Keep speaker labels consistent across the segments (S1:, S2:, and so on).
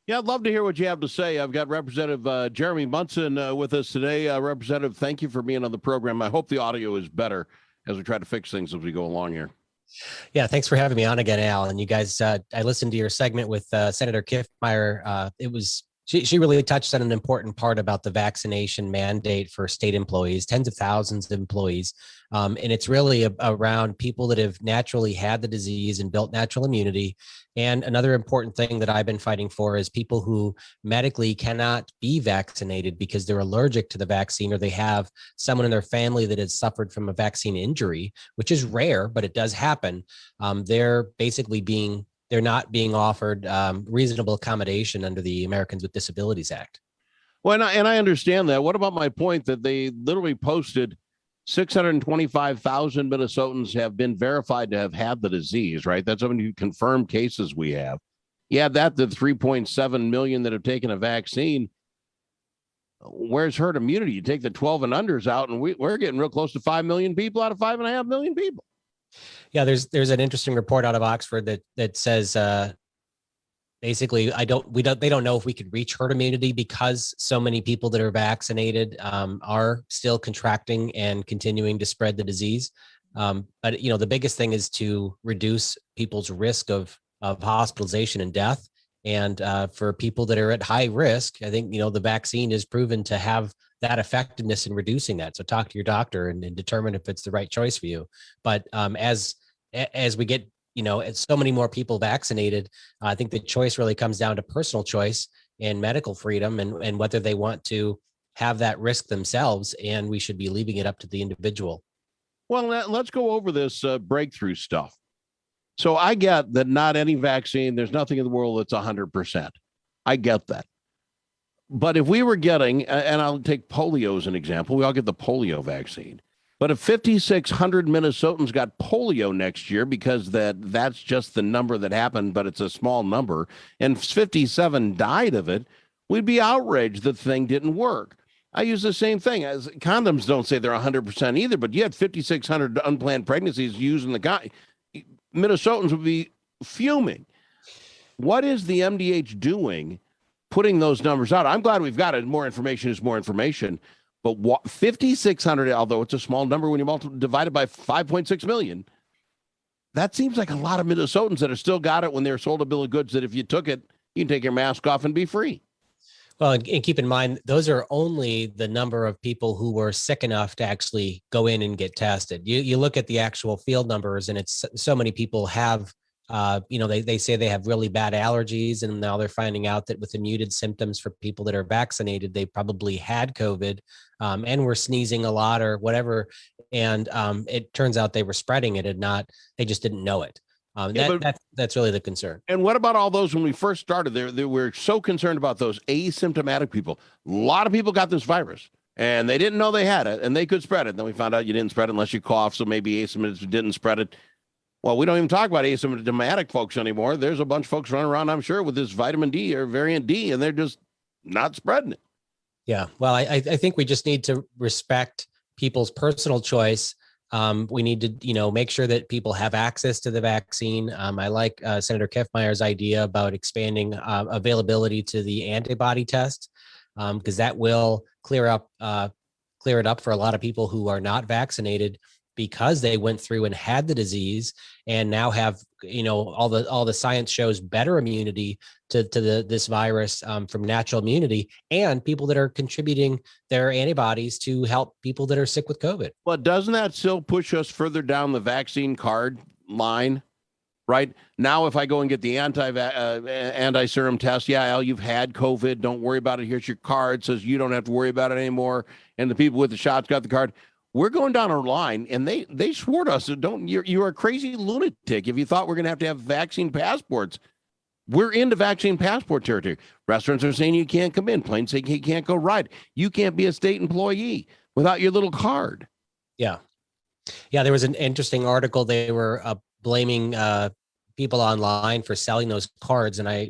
S1: Yeah, I'd love to hear what you have to say. I've got Representative Jeremy Munson with us today. Representative, thank you for being on the program. I hope the audio is better as we try to fix things as we go along here.
S2: Yeah, thanks for having me on again, Al. And you guys, I listened to your segment with Senator Kiffmeyer. She really touched on an important part about the vaccination mandate for state employees, tens of thousands of employees. And it's really around people that have naturally had the disease and built natural immunity. And another important thing that I've been fighting for is people who medically cannot be vaccinated because they're allergic to the vaccine, or they have someone in their family that has suffered from a vaccine injury, which is rare, but it does happen. They're not being offered reasonable accommodation under the Americans with Disabilities Act.
S1: Well, and I understand that. What about my point that they literally posted 625,000 Minnesotans have been verified to have had the disease, right? That's how many confirmed cases we have. You add that to 3.7 million that have taken a vaccine. Where's herd immunity? You take the 12 and unders out, and we're getting real close to 5 million people out of 5.5 million people.
S2: Yeah, there's an interesting report out of Oxford that says basically they don't know if we could reach herd immunity because so many people that are vaccinated are still contracting and continuing to spread the disease. But the biggest thing is to reduce people's risk of hospitalization and death. And for people that are at high risk, I think the vaccine is proven to have that effectiveness in reducing that. So talk to your doctor and determine if it's the right choice for you. But as we get so many more people vaccinated, I think the choice really comes down to personal choice and medical freedom, and whether they want to have that risk themselves, and we should be leaving it up to the individual.
S1: Well, let's go over this breakthrough stuff. So I get that not any vaccine, there's nothing in the world that's 100%. I get that. But if we were getting, and I'll take polio as an example, we all get the polio vaccine. But if 5,600 Minnesotans got polio next year, because that's just the number that happened, but it's a small number, and 57 died of it, we'd be outraged the thing didn't work. I use the same thing. As condoms don't say they're 100% either, but you had 5,600 unplanned pregnancies using the guy. Minnesotans would be fuming. What is the MDH doing putting those numbers out? I'm glad we've got it. More information is more information. But 5,600, although it's a small number when you divide it by 5.6 million, that seems like a lot of Minnesotans that have still got it when they're sold a bill of goods that if you took it, you can take your mask off and be free.
S2: Well, and keep in mind, those are only the number of people who were sick enough to actually go in and get tested. You look at the actual field numbers, and it's so many people have, they say they have really bad allergies, and now they're finding out that with the muted symptoms for people that are vaccinated, they probably had COVID and were sneezing a lot or whatever. And it turns out they were spreading it they just didn't know it. That's really the concern.
S1: And what about all those when we first started? They were so concerned about those asymptomatic people. A lot of people got this virus, and they didn't know they had it, and they could spread it. And then we found out you didn't spread it unless you cough, so maybe asymptomatic didn't spread it. Well, we don't even talk about asymptomatic folks anymore. There's a bunch of folks running around, I'm sure, with this vitamin D or variant D, and they're just not spreading it.
S2: Yeah, well, I think we just need to respect people's personal choice. We need to, make sure that people have access to the vaccine. I like Senator Kiffmeyer's idea about expanding availability to the antibody test, because that will clear it up for a lot of people who are not vaccinated because they went through and had the disease and now have, all the science shows better immunity to this virus from natural immunity, and people that are contributing their antibodies to help people that are sick with COVID.
S1: Well, doesn't that still push us further down the vaccine card line? Right now, if I go and get the anti-serum test, Al, you've had COVID. Don't worry about it. Here's your card. It says you don't have to worry about it anymore. And the people with the shots got the card. We're going down our line, and they swore to us, you're a crazy lunatic if you thought we're going to have vaccine passports. We're into vaccine passport territory. Restaurants are saying you can't come in. Planes say you can't go ride. You can't be a state employee without your little card.
S2: Yeah. There was an interesting article. They were blaming people online for selling those cards. And I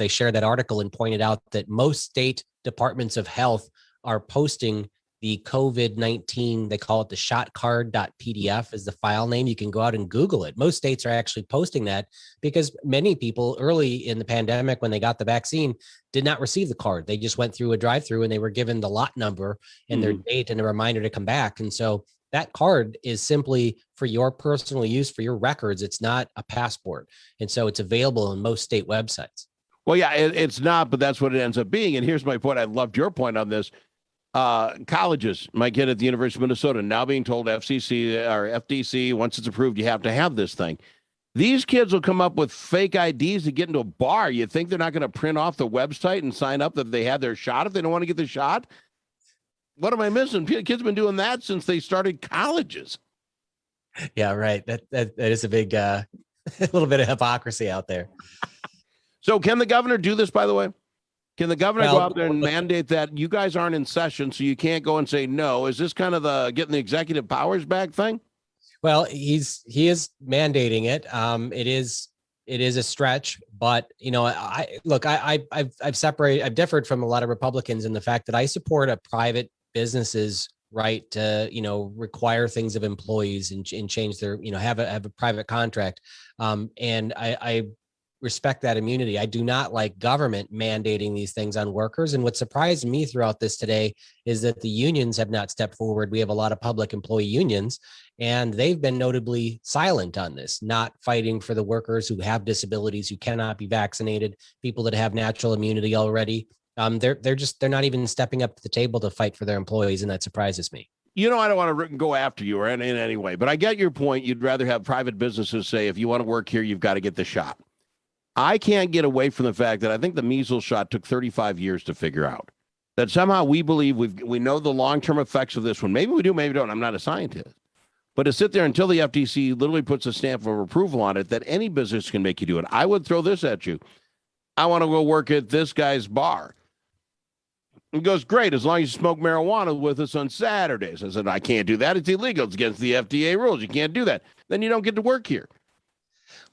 S2: shared that article and pointed out that most state departments of health are posting the COVID-19, they call it the shotcard.pdf is the file name. You can go out and Google it. Most states are actually posting that because many people early in the pandemic, when they got the vaccine, did not receive the card. They just went through a drive-through and they were given the lot number and their date and a reminder to come back. And so that card is simply for your personal use, for your records. It's not a passport. And so it's available in most state websites.
S1: Well, yeah, it's not, but that's what it ends up being. And here's my point. I loved your point on this. Colleges, my kid at the University of Minnesota, now being told FCC or FDC, once it's approved, you have to have this thing. These kids will come up with fake IDs to get into a bar. You think they're not going to print off the website and sign up that they had their shot if they don't want to get the shot? What am I missing? Kids have been doing that since they started colleges.
S2: Yeah, right. That is a big, a little bit of hypocrisy out there.
S1: So can the governor do this, by the way? Can the governor go out there and mandate that you guys aren't in session, so you can't go and say no? Is this kind of the getting the executive powers back thing?
S2: Well, he is mandating it. It is a stretch, but I've differed from a lot of Republicans in the fact that I support a private business's right to require things of employees and change their have a private contract, and I respect that immunity. I do not like government mandating these things on workers. And what surprised me throughout this today is that the unions have not stepped forward. We have a lot of public employee unions, and they've been notably silent on this, not fighting for the workers who have disabilities, who cannot be vaccinated, people that have natural immunity already. They're not even stepping up to the table to fight for their employees, and that surprises me.
S1: I don't want to go after you or in any way, but I get your point. You'd rather have private businesses say, if you want to work here, you've got to get the shot. I can't get away from the fact that I think the measles shot took 35 years to figure out. That somehow we believe we know the long-term effects of this one. Maybe we do, maybe we don't. I'm not a scientist. But to sit there until the FTC literally puts a stamp of approval on it, that any business can make you do it. I would throw this at you. I want to go work at this guy's bar. He goes, great, as long as you smoke marijuana with us on Saturdays. I said, I can't do that. It's illegal. It's against the FDA rules. You can't do that. Then you don't get to work here.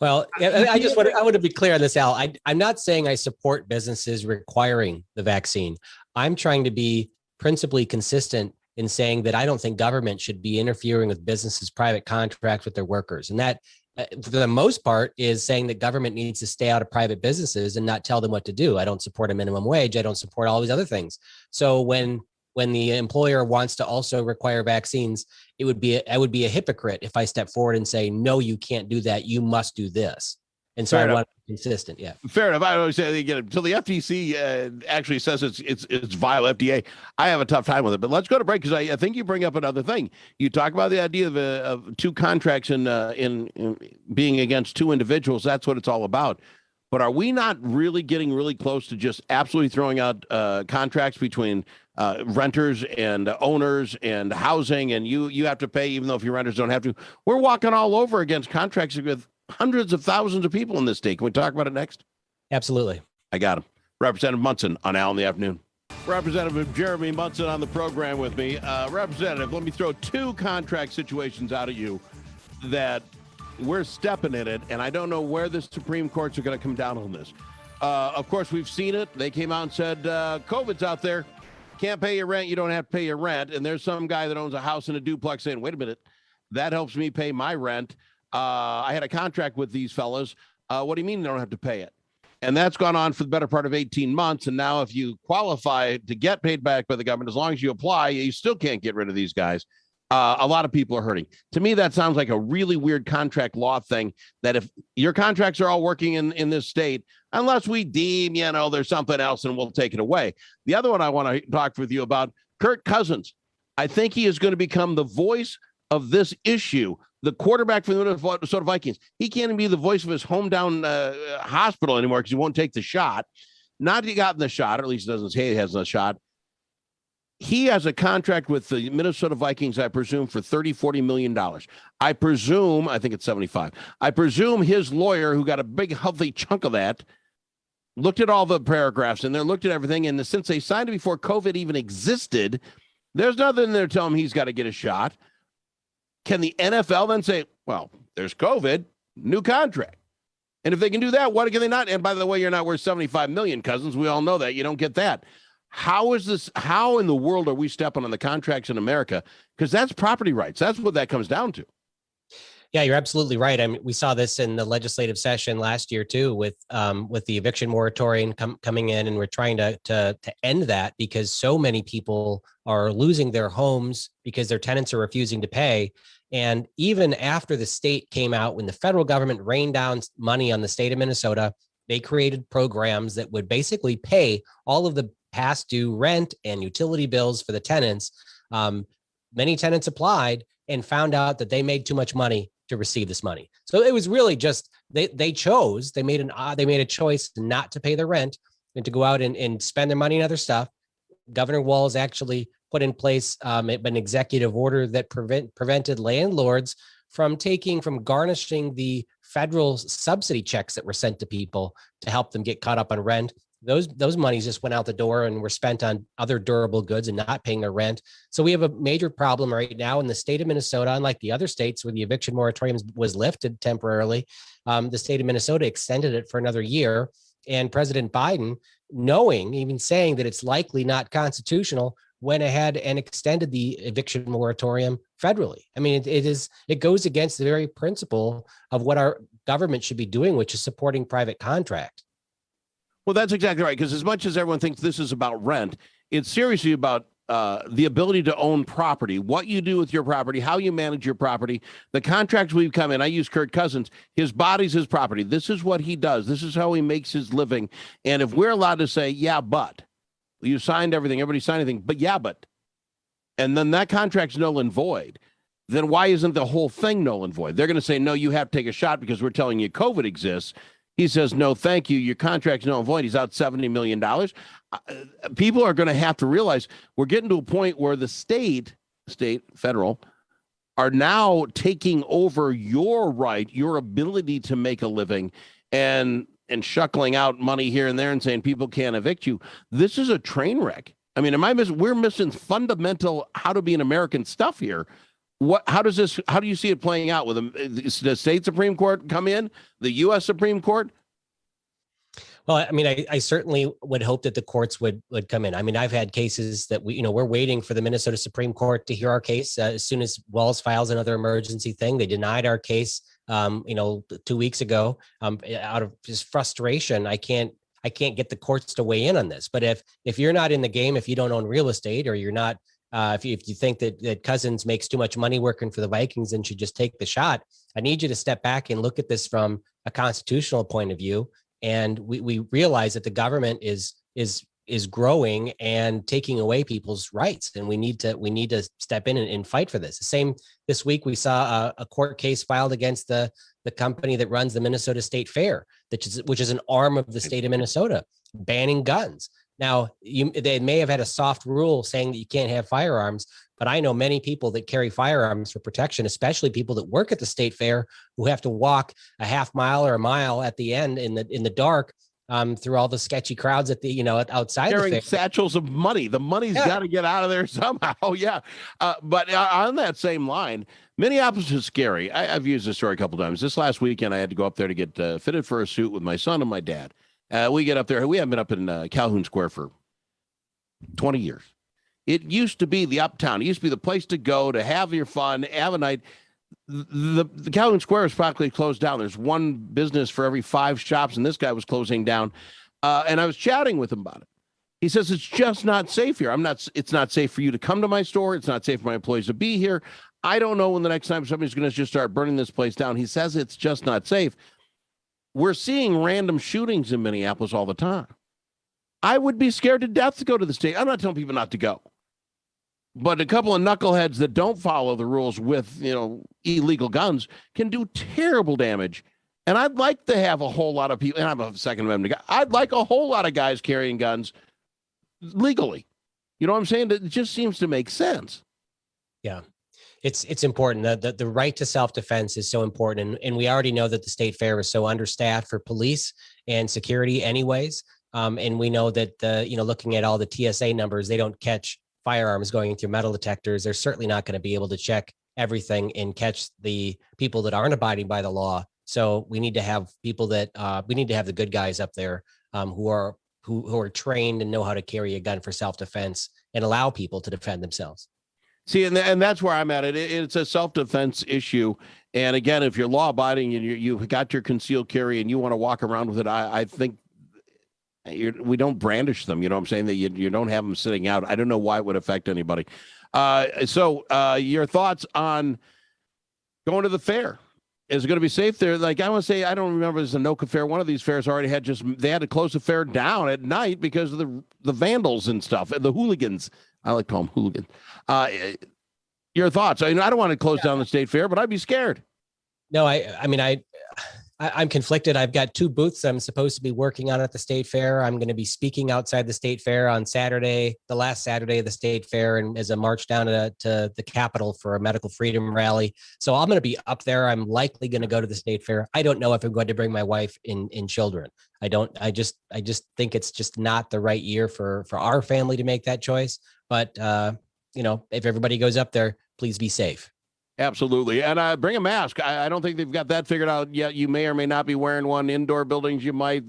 S2: Well, I want to be clear on this, Al. I'm not saying I support businesses requiring the vaccine. I'm trying to be principally consistent in saying that I don't think government should be interfering with businesses' private contracts with their workers. And that, for the most part, is saying that government needs to stay out of private businesses and not tell them what to do. I don't support a minimum wage. I don't support all these other things. So when the employer wants to also require vaccines, I would be a hypocrite if I step forward and say, no, you can't do that. You must do this. And so I want to be consistent. Yeah.
S1: Fair enough. I always say again, until the FTC actually says it's vile FDA, I have a tough time with it. But let's go to break, because I think you bring up another thing. You talk about the idea of two contracts in being against two individuals. That's what it's all about. But are we not really getting really close to just absolutely throwing out contracts between renters and owners and housing, and you have to pay even though if your renters don't have to? We're walking all over against contracts with hundreds of thousands of people in this state. Can we talk about it next?
S2: Absolutely.
S1: I got him. Representative Munson on Al in the Afternoon. Representative Jeremy Munson on the program with me. Representative, let me throw two contract situations out at you that we're stepping in it, and I don't know where the Supreme Courts are going to come down on this. Of course, we've seen it. They came out and said, COVID's out there. Can't pay your rent. You don't have to pay your rent. And there's some guy that owns a house in a duplex saying, wait a minute, that helps me pay my rent. I had a contract with these fellas. What do you mean they don't have to pay it? And that's gone on for the better part of 18 months. And now if you qualify to get paid back by the government, as long as you apply, you still can't get rid of these guys. A lot of people are hurting. To me, that sounds like a really weird contract law thing, that if your contracts are all working in this state, unless we deem, there's something else and we'll take it away. The other one I want to talk with you about, Kirk Cousins. I think he is going to become the voice of this issue, the quarterback for the Minnesota Vikings. He can't even be the voice of his hometown hospital anymore because he won't take the shot. Not he gotten the shot, or at least he doesn't say he has the shot. He has a contract with the Minnesota Vikings, I presume, for $30-40 million. I think it's 75. I presume his lawyer, who got a big, healthy chunk of that, looked at all the paragraphs in there, looked at everything, and since they signed it before COVID even existed, there's nothing there telling him he's got to get a shot. Can the NFL then say, well, there's COVID, new contract? And if they can do that, what can they not? And by the way, you're not worth $75 million, Cousins. We all know that. You don't get that. How is this? How in the world are we stepping on the contracts in America? Because that's property rights. That's what that comes down to.
S2: Yeah, you're absolutely right. I mean, we saw this in the legislative session last year too, with the eviction moratorium coming in, and we're trying to end that because so many people are losing their homes because their tenants are refusing to pay. And even after the state came out, when the federal government rained down money on the state of Minnesota, they created programs that would basically pay all of the past due rent and utility bills for the tenants. Many tenants applied and found out that they made too much money to receive this money. So it was really just they made a choice not to pay their rent and to go out and spend their money on other stuff. Governor Walz actually put in place an executive order that prevented landlords from garnishing the federal subsidy checks that were sent to people to help them get caught up on rent. Those monies just went out the door and were spent on other durable goods and not paying their rent. So we have a major problem right now in the state of Minnesota. Unlike the other states where the eviction moratorium was lifted temporarily, the state of Minnesota extended it for another year. And President Biden, even saying that it's likely not constitutional, went ahead and extended the eviction moratorium federally. I mean, it goes against the very principle of what our government should be doing, which is supporting private contract.
S1: Well, that's exactly right. Because as much as everyone thinks this is about rent, it's seriously about the ability to own property, what you do with your property, how you manage your property, the contracts we've come in. I use Kirk Cousins. His body's his property. This is what he does. This is how he makes his living. And if we're allowed to say, yeah, but you signed everything, everybody signed anything, but yeah, but, and then that contract's null and void, then why isn't the whole thing null and void? They're going to say, no, you have to take a shot because we're telling you COVID exists. He says, no, thank you. Your contract's null and void. He's out $70 million. People are going to have to realize we're getting to a point where the state, federal, are now taking over your right, your ability to make a living and shuckling out money here and there and saying people can't evict you. This is a train wreck. I mean, we're missing fundamental how to be an American stuff here. How do you see it playing out with the state Supreme Court come in, the U.S. Supreme Court?
S2: Well, I mean, I certainly would hope that the courts would come in. I mean, I've had cases that we're waiting for the Minnesota Supreme Court to hear our case. As soon as Walz files another emergency thing, they denied our case, 2 weeks ago. Out of just frustration, I can't get the courts to weigh in on this. But if you're not in the game, if you don't own real estate, or you're not, if you think that Cousins makes too much money working for the Vikings and should just take the shot, I need you to step back and look at this from a constitutional point of view. And we realize that the government is growing and taking away people's rights, and we need to step in and fight for this. The same this week, we saw a court case filed against the company that runs the Minnesota State Fair, which is an arm of the state of Minnesota, banning guns. Now, they may have had a soft rule saying that you can't have firearms, but I know many people that carry firearms for protection, especially people that work at the state fair who have to walk a half mile or a mile at the end in the dark through all the sketchy crowds at the outside
S1: carrying
S2: the fair.
S1: Satchels of money. The money's got to get out of there somehow. Yeah, but on that same line, Minneapolis is scary. I've used this story a couple times. This last weekend, I had to go up there to get fitted for a suit with my son and my dad. We get up there. We haven't been up in Calhoun Square for 20 years. It used to be the uptown. It used to be the place to go to have your fun, have a night. The Calhoun Square is practically closed down. There's one business for every 5 shops, and this guy was closing down. And I was chatting with him about it. He says, it's just not safe here. It's not safe for you to come to my store. It's not safe for my employees to be here. I don't know when the next time somebody's going to just start burning this place down. He says it's just not safe. We're seeing random shootings in Minneapolis all the time. I would be scared to death to go to the state. I'm not telling people not to go. But a couple of knuckleheads that don't follow the rules with, illegal guns can do terrible damage. And I'd like to have a whole lot of people, and I'm a Second Amendment guy. I'd like a whole lot of guys carrying guns legally. You know what I'm saying? It just seems to make sense.
S2: Yeah. It's important. The right to self-defense is so important. And we already know that the state fair is so understaffed for police and security anyways. And we know that, looking at all the TSA numbers, they don't catch firearms going through metal detectors. They're certainly not going to be able to check everything and catch the people that aren't abiding by the law. So we need to have people we need to have the good guys up there who who are trained and know how to carry a gun for self-defense and allow people to defend themselves.
S1: See, and that's where I'm at. It's a self-defense issue. And again, if you're law-abiding and you've got your concealed carry and you want to walk around with it, I think we don't brandish them. You know what I'm saying? That you don't have them sitting out. I don't know why it would affect anybody. So your thoughts on going to the fair? Is it going to be safe there? Like, I want to say, I don't remember, there's a Anoka fair. One of these fairs already had they had to close the fair down at night because of the vandals and stuff, and the hooligans. I like to call them hooligans. Your thoughts? I don't want to close down the state fair, but I'd be scared.
S2: No, I'm conflicted. I've got 2 booths I'm supposed to be working on at the state fair. I'm going to be speaking outside the state fair on Saturday, the last Saturday of the state fair, and as a march down to the Capitol for a medical freedom rally. So I'm going to be up there. I'm likely going to go to the state fair. I don't know if I'm going to bring my wife and children. I just think it's just not the right year for our family to make that choice. But if everybody goes up there, please be safe.
S1: Absolutely. And bring a mask. I don't think they've got that figured out yet. You may or may not be wearing one. Indoor buildings, you might.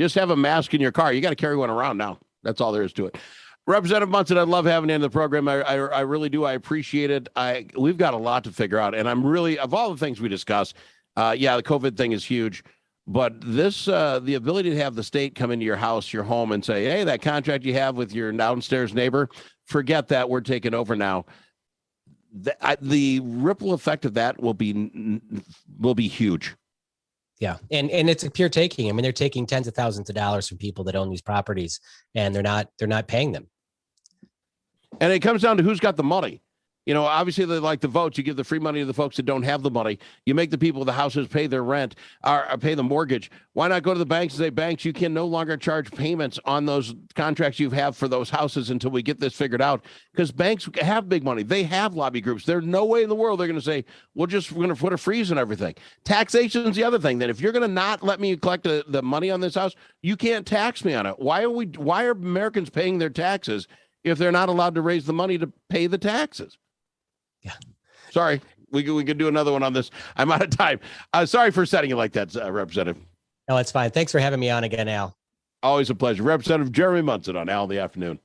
S1: Just have a mask in your car. You got to carry one around now. That's all there is to it. Representative Munson, I love having you in the program. I really do. I appreciate it. We've got a lot to figure out. And I'm really, of all the things we discussed, the COVID thing is huge. But this, the ability to have the state come into your house, your home, and say, hey, that contract you have with your downstairs neighbor, forget that. We're taking over now. The ripple effect of that will be huge.
S2: Yeah. And it's a pure taking. I mean, they're taking tens of thousands of dollars from people that own these properties, and they're not paying them.
S1: And it comes down to who's got the money. Obviously they like the votes. You give the free money to the folks that don't have the money. You make the people with the houses pay their rent or pay the mortgage. Why not go to the banks and say, banks, you can no longer charge payments on those contracts you have for those houses until we get this figured out? Because banks have big money. They have lobby groups. There's no way in the world they're going to say, we're going to put a freeze on everything. Taxation is the other thing. That if you're going to not let me collect the money on this house, you can't tax me on it. Why are Americans paying their taxes if they're not allowed to raise the money to pay the taxes?
S2: Yeah.
S1: Sorry, we could do another one on this. I'm out of time. Sorry for setting it like that, Representative.
S2: No, it's fine. Thanks for having me on again, Al.
S1: Always a pleasure. Representative Jeremy Munson on Al in the Afternoon.